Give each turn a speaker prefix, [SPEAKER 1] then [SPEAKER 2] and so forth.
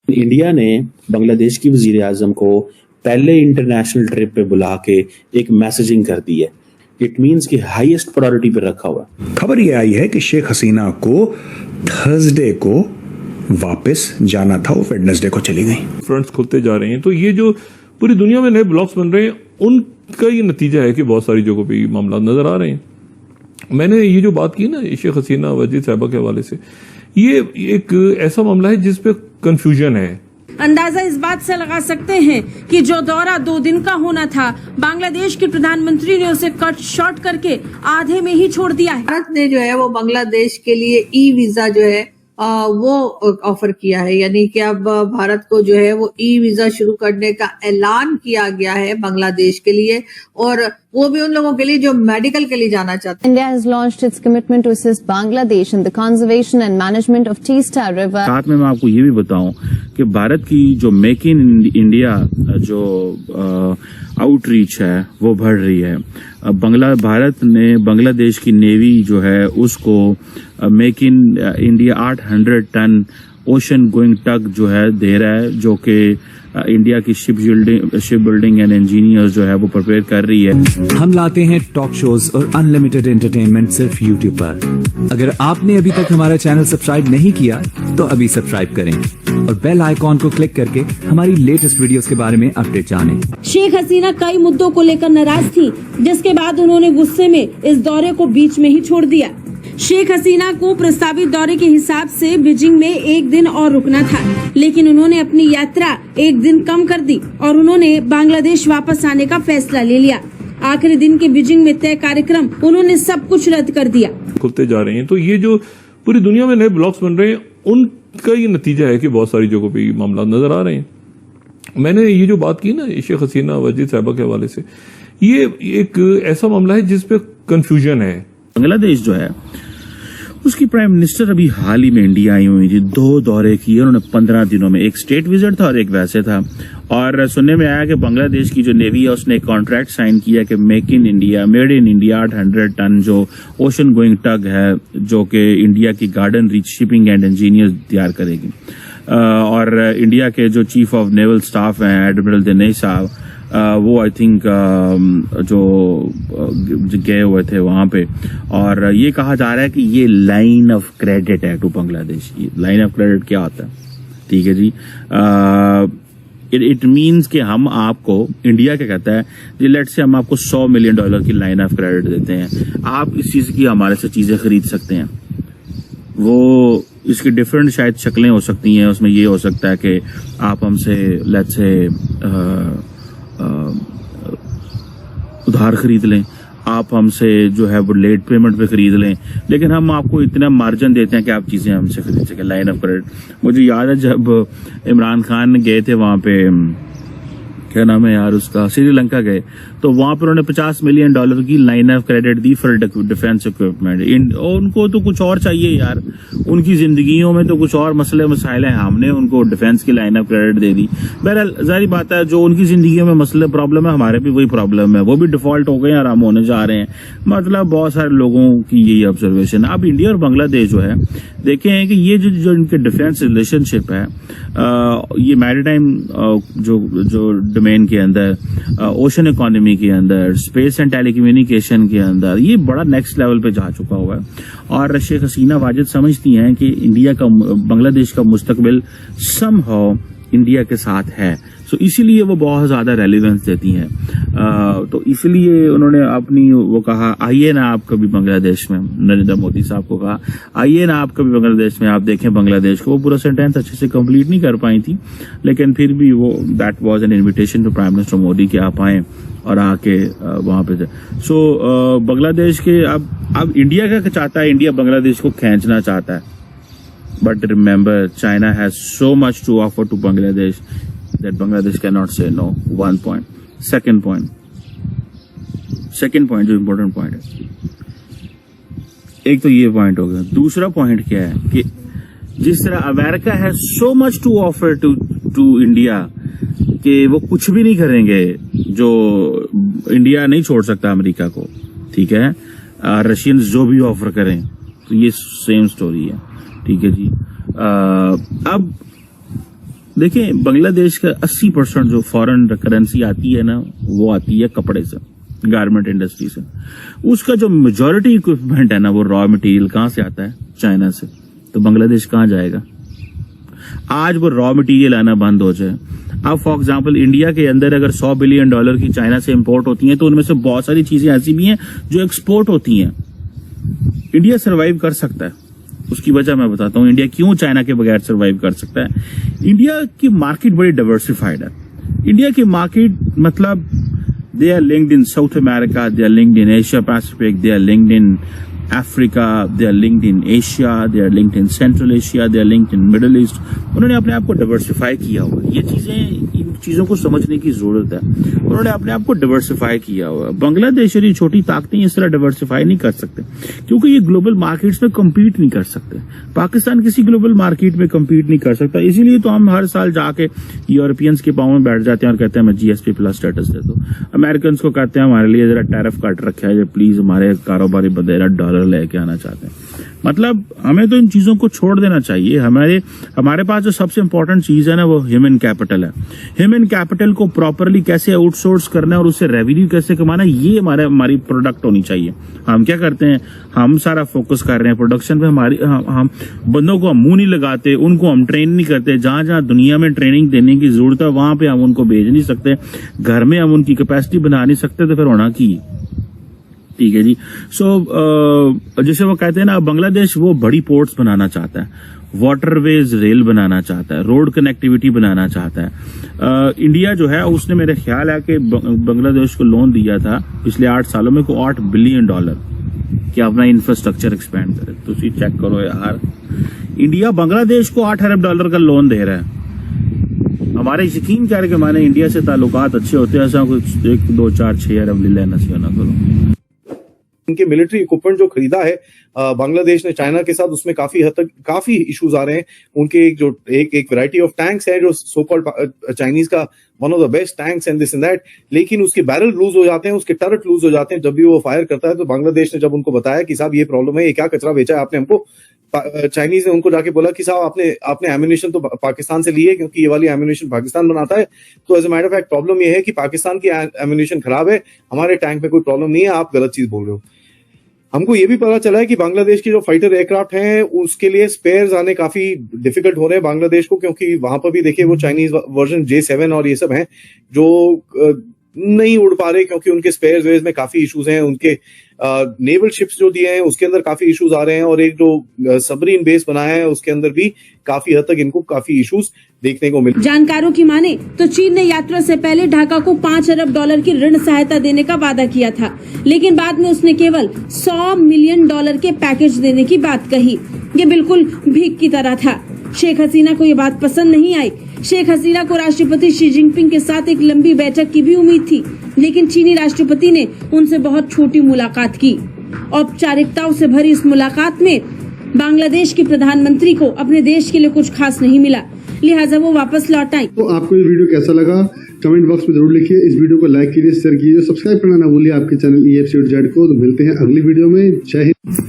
[SPEAKER 1] India ने बांग्लादेश की वजीर आजम को पहले इंटरनेशनल ट्रिप पे बुला के एक मैसेजिंग कर दी है। इट मीन्स कि हाईएस्ट प्रायोरिटी पे रखा हुआ है।
[SPEAKER 2] खबर यह आई है कि शेख हसीना को थर्सडे को वापस जाना था, वो वेडनेसडे को चली गई।
[SPEAKER 3] फ्रंट्स खुलते जा रहे हैं, तो ये जो पूरी दुनिया में नए ब्लॉक्स बन रहे हैं उनका ये नतीजा है कि बहुत सारी जगहों पे ये मामला नजर आ रहे हैं। मैंने ये जो बात की ना शेख हसीना वजीर साहबा के हवाले से, ये एक ऐसा मामला है जिसपे कंफ्यूजन है।
[SPEAKER 4] अंदाजा इस बात से लगा सकते हैं कि जो दौरा 2 दिन का होना था, बांग्लादेश के प्रधानमंत्री ने उसे कट शॉर्ट करके आधे में ही छोड़ दिया है।
[SPEAKER 5] भारत ने जो है वो बांग्लादेश के लिए ई वीजा जो है वो ऑफर किया है, यानी कि अब भारत को जो है वो ई वीजा शुरू करने का ऐलान किया गया है बांग्लादेश के लिए, और वो भी उन लोगों के लिए जो मेडिकल के लिए जाना चाहते हैं।
[SPEAKER 6] India has launched its commitment to assist Bangladesh in the conservation and management of Teesta River.
[SPEAKER 7] साथ में मैं आपको ये भी बताऊं कि भारत की जो मेक इन इंडिया जो आउटरीच है वो बढ़ रही है। भारत ने बांग्लादेश की नेवी जो है उसको make in India 800 ton ocean going tug जो है दे रहा है, जो कि इंडिया की शिप बिल्डिंग एंड इंजीनियर्स जो है वो प्रिपेयर कर रही है।
[SPEAKER 8] हम लाते हैं टॉक शोज और अनलिमिटेड एंटरटेनमेंट सिर्फ यूट्यूब पर। अगर आपने अभी तक हमारा चैनल सब्सक्राइब नहीं किया तो अभी सब्सक्राइब करें और बेल आइकॉन को क्लिक करके हमारी लेटेस्ट वीडियोस के बारे में अपडेट जानें।
[SPEAKER 4] शेख हसीना कई मुद्दों को लेकर नाराज थी, जिसके बाद उन्होंने गुस्से में इस दौरे को बीच में ही छोड़ दिया। शेख हसीना को प्रस्तावित दौरे के हिसाब से बीजिंग में 1 दिन और रुकना था, लेकिन उन्होंने अपनी यात्रा 1 दिन कम कर दी और उन्होंने बांग्लादेश वापस आने का फैसला ले लिया। आखिरी दिन के बीजिंग में तय कार्यक्रम उन्होंने सब कुछ रद्द कर दिया।
[SPEAKER 3] खुलते जा रहे हैं, तो ये जो पूरी दुनिया में नए ब्लॉक्स बन रहे हैं उनका ये नतीजा है कि बहुत सारी जगहों पे ये मामला नजर आ रहे हैं। मैंने ये जो बात की ना शेख हसीना वजीर साहबा के हवाले से, ये एक ऐसा मामला है जिसपे कंफ्यूजन है।
[SPEAKER 7] बांग्लादेश जो है उसकी प्राइम मिनिस्टर अभी हाल ही में इंडिया आई हुई थी, 2 दौरे किए उन्होंने 15 दिनों में। एक स्टेट विजिट था और एक वैसे था। और सुनने में आया कि बांग्लादेश की जो नेवी है उसने एक कॉन्ट्रैक्ट साइन किया कि मेड इन इंडिया 800 टन जो ओशन गोइंग टग है, जो कि इंडिया की garden reach shipping and engineers तैयार करेगी। और इंडिया के जो चीफ ऑफ नेवल स्टाफ हैं एडमिरल दिनेश साहब, वो आई थिंक जो गए हुए थे वहां पे, और ये कहा जा रहा है कि ये लाइन ऑफ क्रेडिट है to Bangladesh. Line of credit क्या होता है? ठीक है जी, इट मीन्स कि हम आपको, इंडिया क्या कहता है जी, लेट से हम आपको $100 मिलियन की लाइन ऑफ क्रेडिट देते हैं, आप इस चीज की हमारे से चीजें खरीद सकते हैं। वो इसकी डिफरेंट शायद शक्लें हो सकती हैं, उसमें ये हो सकता है कि आप हमसे लेट से उधार खरीद लें, आप हमसे जो है वो लेट पेमेंट पे खरीद लें, लेकिन हम आपको इतना मार्जिन देते हैं कि आप चीजें हमसे खरीद सकें। Line of credit. मुझे याद है जब इमरान खान गए थे वहां पे, क्या नाम है यार उसका, श्रीलंका गए, तो वहां पर उन्होंने $50 मिलियन की line of credit the for defence equipment. उनको तो कुछ और चाहिए यार, उनकी जिंदगियों में तो कुछ और मसले मसाइल हैं, हमने उनको डिफेंस की लाइन ऑफ क्रेडिट दे दी। बहरहाल जाहिर बात है जो उनकी जिंदगियों में मसले प्रॉब्लम है, हमारे भी वही प्रॉब्लम है, वो भी डिफॉल्ट हो गए और हम होने जा रहे हैं। मतलब बहुत सारे लोगों की यही ऑब्जर्वेशन है। अब इंडिया और बांग्लादेश जो है, देखे हैं कि ये जो इनके डिफेंस रिलेशनशिप है, ये मैरीटाइम जो डोमेन के अंदर, ओशन इकोनॉमी के अंदर, स्पेस एंड टेलीकम्युनिकेशन के अंदर, ये बड़ा नेक्स्ट लेवल पे जा चुका हुआ है। और शेख हसीना वाजिद समझती हैं कि इंडिया का, बांग्लादेश का मुस्तकबिल समहाउ इंडिया के साथ है, सो इसीलिए वो बहुत ज्यादा रेलिवेंस देती हैं। तो इसलिए उन्होंने अपनी वो कहा, आइए ना आप कभी बांग्लादेश में, नरेंद्र मोदी साहब को कहा आइए ना आप कभी बांग्लादेश में, आप देखें बांग्लादेश को। वो पूरा सेंटेंस अच्छे से कंप्लीट नहीं कर पाई थी, लेकिन फिर भी वो that was an invitation to prime minister Modi कि आप आए और आके वहां पे। सो बांग्लादेश के अब इंडिया क्या चाहता है, इंडिया बांग्लादेश को खींचना चाहता है, but remember China has so much to offer to Bangladesh that Bangladesh cannot say no. One point. Second point जो important point है, एक तो ये point हो गया। दूसरा point क्या है कि जिस तरह अमेरिका है so much to offer to India कि वो कुछ भी नहीं करेंगे, जो इंडिया नहीं छोड़ सकता अमेरिका को, ठीक है। रशियंस जो भी ऑफर करें, तो ये सेम स्टोरी है, ठीक है जी। अब देखिए, बांग्लादेश का 80% जो फॉरेन करेंसी आती है ना, वो आती है कपड़े से, गारमेंट इंडस्ट्री से। उसका जो मेजॉरिटी इक्विपमेंट है ना, वो रॉ मटेरियल कहाँ से आता है? चाइना से। तो बांग्लादेश कहाँ जाएगा? आज वो रॉ मटेरियल आना बंद हो जाए। अब फॉर एग्जांपल इंडिया के अंदर अगर $100 बिलियन की चाइना से इंपोर्ट होती हैं, तो उनमें से बहुत सारी चीजें ऐसी भी हैं जो एक्सपोर्ट होती हैं। इंडिया सरवाइव कर सकता है, उसकी वजह मैं बताता हूं। इंडिया क्यों चाइना के बगैर सरवाइव कर सकता है? इंडिया की मार्केट बड़ी डाइवर्सिफाइड है। इंडिया की मार्केट मतलब they are linked in South America, they are linked in Asia Pacific, they are linked in Africa, they are linked in Asia, they are linked in Central Asia, they are linked in Middle East। उन्होंने अपने आप को diversify किया हुआ है। ये इन चीजों को समझने की जरूरत है। उन्होंने अपने आप को डाइवर्सिफाई किया हुआ है। बांग्लादेश और ये छोटी ताकतें इस तरह डाइवर्सिफाई नहीं कर सकते, क्योंकि ये ग्लोबल मार्केट्स में कम्पीट नहीं कर सकते। पाकिस्तान किसी ग्लोबल मार्केट में कम्पीट नहीं कर सकता। इसीलिए तो हम हर साल जाके यूरोपियंस के पाँव में बैठ जाते हैं और कहते हैं हमें GSP+ स्टेटस दे दो। अमेरिकन को कहते हैं हमारे लिए जरा टैरिफ काट रखा है, प्लीज हमारे कारोबारी बदेरा डॉलर लेके आना चाहते हैं। मतलब हमें तो इन चीजों को छोड़ देना चाहिए। हमारे पास जो सबसे इंपॉर्टेंट चीज है ना, वो ह्यूमन कैपिटल है। ह्यूमन कैपिटल को प्रॉपरली कैसे आउटसोर्स करना है और उससे रेवेन्यू कैसे कमाना है, ये हमारी प्रोडक्ट होनी चाहिए। हम क्या करते हैं, हम सारा फोकस कर रहे हैं प्रोडक्शन पे। हम बंदों को हम मुंह नहीं लगाते, उनको हम ट्रेन नहीं करते। जहां जहां दुनिया में ट्रेनिंग देने की जरूरत है, वहां पे हम उनको भेज नहीं सकते। घर में हम उनकी कैपेसिटी बना नहीं सकते, तो फिर होना की। ठीक है जी। जैसे वो कहते हैं ना, बांग्लादेश वो बड़ी पोर्ट्स बनाना चाहता है, वाटरवेज रेल बनाना चाहता है, रोड कनेक्टिविटी बनाना चाहता है। इंडिया जो है उसने, मेरे ख्याल है कि बांग्लादेश को लोन दिया था पिछले 8 सालों में को $8 बिलियन कि अपना इंफ्रास्ट्रक्चर एक्सपेंड करे। तो चेक करो यार, इंडिया बांग्लादेश को $8 अरब का लोन दे रहा है। हमारे यकीन कर के हमारे इंडिया से ताल्लुकात अच्छे होते हैं, ऐसा कुछ 1, 2, 4, 6 अरब ले लेना चाहिए ना करो।
[SPEAKER 9] इनके मिलिट्री इक्विपमेंट जो खरीदा है बांग्लादेश ने चाइना के साथ, उसमें काफी हद तक काफी इश्यूज आ रहे हैं। उनके एक वैरायटी ऑफ टैंक्स है जो सो कॉल्ड चाइनीज का one of the best tanks and this and that, लेकिन उसके बैरल लूज हो जाते हैं, उसके टर्रेट लूज हो जाते हैं जब भी वो फायर करता है। तो बांग्लादेश ने जब उनको बताया कि साहब ये प्रॉब्लम है, ये क्या कचरा बेचा है आपने हमको, चाइनीज ने उनको जाके बोला कि साहब आपने एम्यूनिशन तो पाकिस्तान से ली है, क्योंकि ये वाली एम्यूनिशन पाकिस्तान बनाता है। तो as a matter of fact problem ये है कि पाकिस्तान की एम्यूनिशन खराब है, हमारे टैंक में कोई प्रॉब्लम नहीं है, आप गलत चीज बोल रहे हो। हमको ये भी पता चला है कि बांग्लादेश की जो फाइटर एयरक्राफ्ट हैं उसके लिए स्पेयर्स आने काफी डिफिकल्ट हो रहे हैं बांग्लादेश को, क्योंकि वहां पर भी देखिए वो चाइनीज वर्जन J7 और ये सब हैं जो नहीं उड़ पा रहे, क्योंकि उनके स्पेयर्स में काफी इश्यूज हैं। उनके नेवल शिप्स जो दिए हैं उसके अंदर काफी इश्यूज आ रहे हैं, और एक जो सबमरीन बेस बनाया है उसके अंदर भी काफी हद तक इनको काफी इश्यूज देखने को मिले।
[SPEAKER 4] जानकारों की माने तो चीन ने यात्रा से पहले ढाका को $5 अरब की ऋण सहायता देने का वादा किया था, लेकिन बाद में उसने केवल $100 मिलियन के पैकेज देने की बात कही। ये बिल्कुल भीख की तरह था। शेख हसीना को ये बात पसंद नहीं आई। शेख हसीना को राष्ट्रपति शी जिनपिंग के साथ एक लंबी बैठक की भी उम्मीद थी, लेकिन चीनी राष्ट्रपति ने उनसे बहुत छोटी मुलाकात की। औपचारिकताओं से भरी इस मुलाकात में बांग्लादेश के प्रधानमंत्री को अपने देश के लिए कुछ खास नहीं मिला, लिहाजा वो वापस लौट आई।
[SPEAKER 10] तो आपको ये वीडियो कैसा लगा कमेंट बॉक्स में जरूर लिखिए। इस वीडियो को लाइक कीजिए, शेयर कीजिए, सब्सक्राइब करना ना भूलिए आपके चैनल EFCZ को। तो मिलते हैं अगली वीडियो में। जय हिंद।